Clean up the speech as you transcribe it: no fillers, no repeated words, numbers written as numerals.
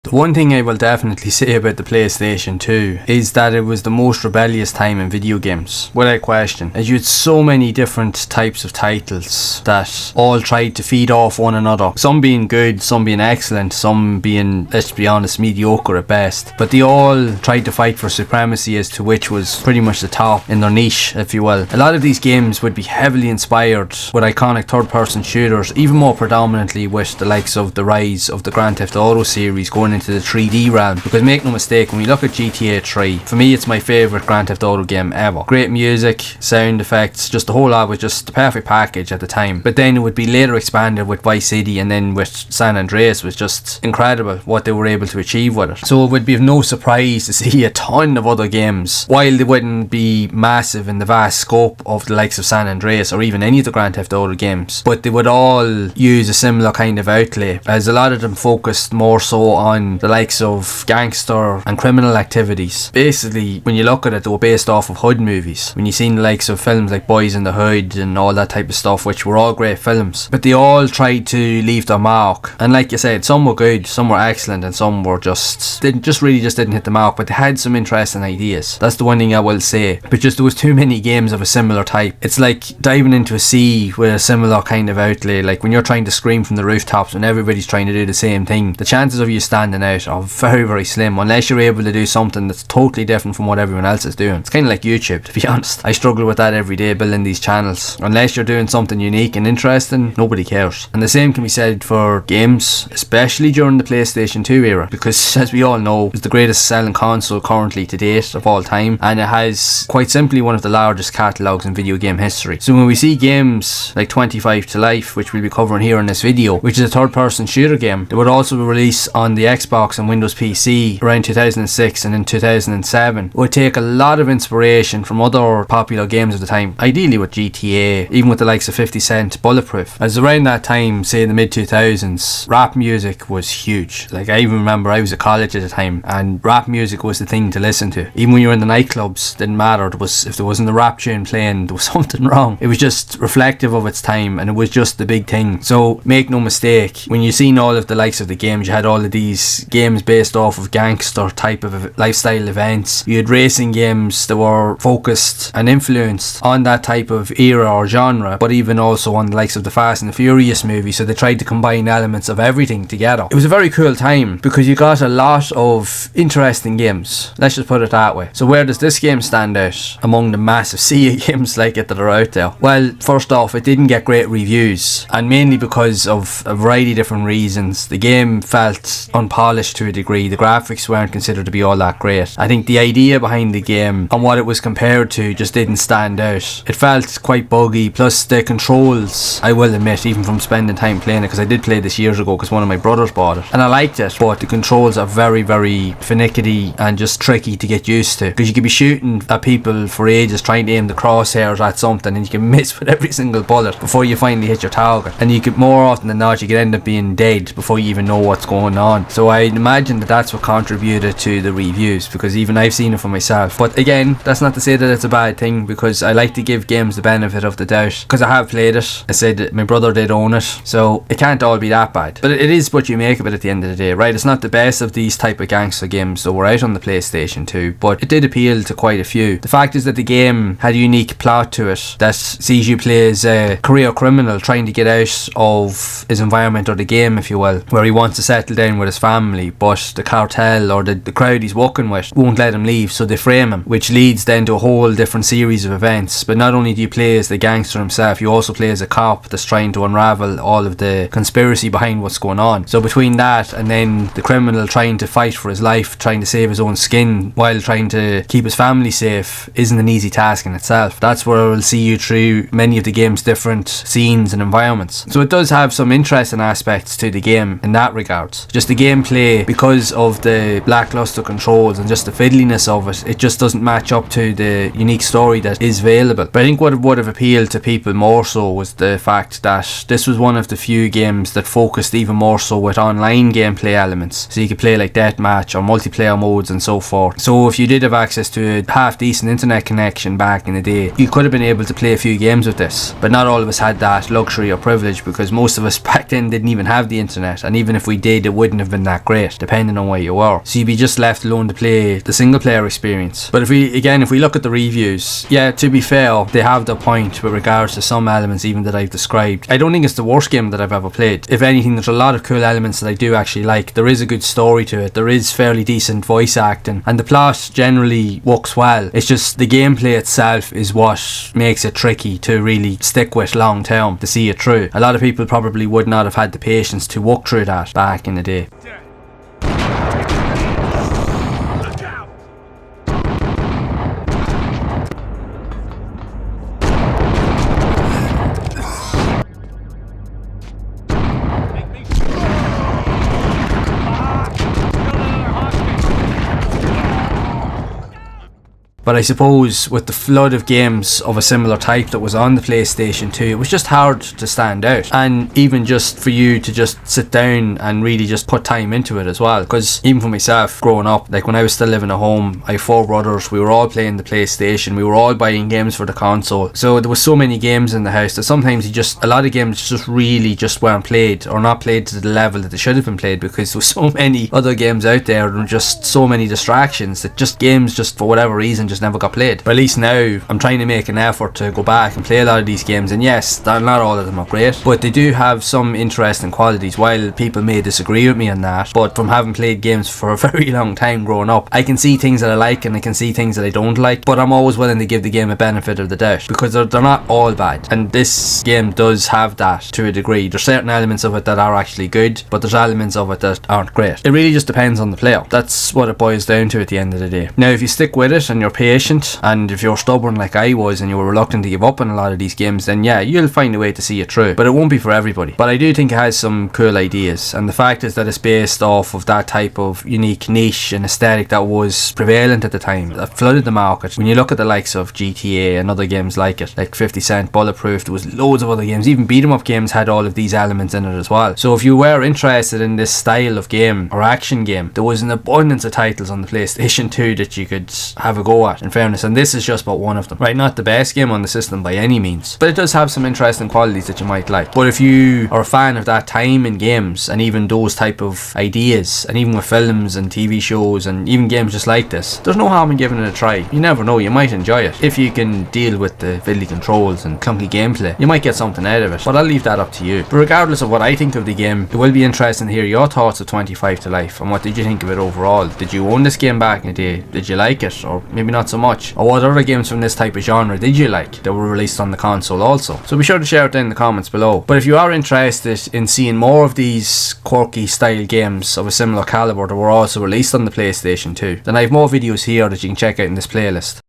The one thing I will definitely say about the PlayStation 2 is that it was the most rebellious time in video games, without question, as you had so many different types of titles that all tried to feed off one another, some being good, some being excellent, some being, let's be honest, mediocre at best, but they all tried to fight for supremacy as to which was pretty much the top in their niche, if you will. A lot of these games would be heavily inspired with iconic third-person shooters, even more predominantly with the likes of the rise of the Grand Theft Auto series going into the 3D realm, because make no mistake, when we look at GTA 3, for me it's my favourite Grand Theft Auto game ever. Great music, sound effects, just the whole lot was just the perfect package at the time. But then it would be later expanded with Vice City, and then with San Andreas was just incredible what they were able to achieve with it. So it would be of no surprise to see a ton of other games, while they wouldn't be massive in the vast scope of the likes of San Andreas or even any of the Grand Theft Auto games, but they would all use a similar kind of outlay, as a lot of them focused more so on the likes of gangster and criminal activities. Basically, when you look at it, they were based off of hood movies. When you seen the likes of films like Boys in the Hood and all that type of stuff, which were all great films, but they all tried to leave their mark. And like you said, some were good, some were excellent, and some were just didn't hit the mark, but they had some interesting ideas. That's the one thing I will say. But just there was too many games of a similar type. It's like diving into a sea with a similar kind of outlay. Like when you're trying to scream from the rooftops when everybody's trying to do the same thing, the chances of you standing out are very, very slim, unless you're able to do something that's totally different from what everyone else is doing. It's kind of like YouTube, to be honest. I struggle with that every day building these channels. Unless you're doing something unique and interesting, nobody cares. And the same can be said for games, especially during the PlayStation 2 era, because as we all know, it's the greatest selling console currently to date of all time, and it has quite simply one of the largest catalogues in video game history. So when we see games like 25 to Life, which we'll be covering here in this video, which is a third-person shooter game, that would also be released on the Xbox and Windows PC around 2006 and in 2007, would take a lot of inspiration from other popular games of the time, ideally with GTA, even with the likes of 50 Cent, Bulletproof. As around that time, say in the mid-2000s, rap music was huge. Like, I even remember I was at college at the time, and rap music was the thing to listen to. Even when you were in the nightclubs, didn't matter. If there wasn't a rap tune playing, there was something wrong. It was just reflective of its time, and it was just the big thing. So make no mistake, when you seen all of the likes of the games, you had all of these games based off of gangster type of lifestyle events. You had racing games that were focused and influenced on that type of era or genre, but even also on the likes of the Fast and the Furious movies. So they tried to combine elements of everything together. It was a very cool time because you got a lot of interesting games, let's just put it that way. So where does this game stand out among the massive sea of games like it that are out there? Well, first off, it didn't get great reviews, and mainly because of a variety of different reasons. The game felt unpolished to a degree. The graphics weren't considered to be all that great. I think the idea behind the game and what it was compared to just didn't stand out. It felt quite buggy, plus the controls, I will admit, even from spending time playing it, because I did play this years ago because one of my brothers bought it, and I liked it, but the controls are very, very finicky and just tricky to get used to, because you could be shooting at people for ages trying to aim the crosshairs at something, and you can miss with every single bullet before you finally hit your target, and you could, more often than not, you could end up being dead before you even know what's going on. So I imagine that that's what contributed to the reviews, because even I've seen it for myself. But again, that's not to say that it's a bad thing, because I like to give games the benefit of the doubt, because I have played it. I said my brother did own it, so it can't all be that bad, but it is what you make of it at the end of the day, right? It's not the best of these type of gangster games that were out on the PlayStation 2, but it did appeal to quite a few. The fact is that the game had a unique plot to it that sees you play as a career criminal trying to get out of his environment, or the game if you will, where he wants to settle down with his family, but the cartel or the crowd he's working with won't let him leave, so they frame him, which leads then to a whole different series of events. But not only do you play as the gangster himself, you also play as a cop that's trying to unravel all of the conspiracy behind what's going on. So between that and then the criminal trying to fight for his life, trying to save his own skin while trying to keep his family safe, isn't an easy task in itself. That's where we'll see you through many of the game's different scenes and environments. So it does have some interesting aspects to the game in that regard. Just the gameplay, because of the lackluster controls and just the fiddliness of it, it just doesn't match up to the unique story that is available. But I think what would have appealed to people more so was the fact that this was one of the few games that focused even more so with online gameplay elements. So you could play like deathmatch or multiplayer modes and so forth. So if you did have access to a half decent internet connection back in the day, you could have been able to play a few games with this. But not all of us had that luxury or privilege, because most of us back then didn't even have the internet, and even if we did, it wouldn't have been that great, depending on where you were. So you'd be just left alone to play the single player experience. But if we look at the reviews, yeah, to be fair, they have the point with regards to some elements even that I've described. I don't think it's the worst game that I've ever played. If anything, there's a lot of cool elements that I do actually like. There is a good story to it, there is fairly decent voice acting, and the plot generally works well. It's just the gameplay itself is what makes it tricky to really stick with long term, to see it through. A lot of people probably would not have had the patience to walk through that back in the day. But I suppose with the flood of games of a similar type that was on the PlayStation 2, it was just hard to stand out. And even just for you to just sit down and really just put time into it as well. Because even for myself, growing up, like when I was still living at home, I have 4 brothers, we were all playing the PlayStation, we were all buying games for the console. So there was so many games in the house that sometimes a lot of games just really just weren't played, or not played to the level that they should have been played, because there were so many other games out there and just so many distractions that just games just for whatever reason just never got played. But at least now I'm trying to make an effort to go back and play a lot of these games, and yes, not all of them are great, but they do have some interesting qualities. While people may disagree with me on that, but from having played games for a very long time growing up, I can see things that I like and I can see things that I don't like, but I'm always willing to give the game a benefit of the doubt, because they're not all bad, and this game does have that to a degree. There's certain elements of it that are actually good, but there's elements of it that aren't great. It really just depends on the player. That's what it boils down to at the end of the day. Now, if you stick with it and you're patient, and if you're stubborn like I was and you were reluctant to give up on a lot of these games, then yeah, you'll find a way to see it through, but it won't be for everybody. But I do think it has some cool ideas, and the fact is that it's based off of that type of unique niche and aesthetic that was prevalent at the time, that flooded the market. When you look at the likes of GTA and other games like it, like 50 Cent, Bulletproof, there was loads of other games, even beat 'em up games had all of these elements in it as well. So if you were interested in this style of game or action game, there was an abundance of titles on the PlayStation 2 that you could have a go at, in fairness, and this is just about one of them. Right, not the best game on the system by any means, but it does have some interesting qualities that you might like. But if you are a fan of that time in games, and even those type of ideas, and even with films and TV shows and even games just like this, there's no harm in giving it a try. You never know, you might enjoy it. If you can deal with the fiddly controls and clunky gameplay, you might get something out of it, but I'll leave that up to you. But regardless of what I think of the game, it will be interesting to hear your thoughts of 25 to Life, and what did you think of it overall? Did you own this game back in the day? Did you like it, or maybe not so much? Or what other games from this type of genre did you like that were released on the console also? So be sure to share it down in the comments below. But if you are interested in seeing more of these quirky style games of a similar caliber that were also released on the PlayStation 2, then I have more videos here that you can check out in this playlist.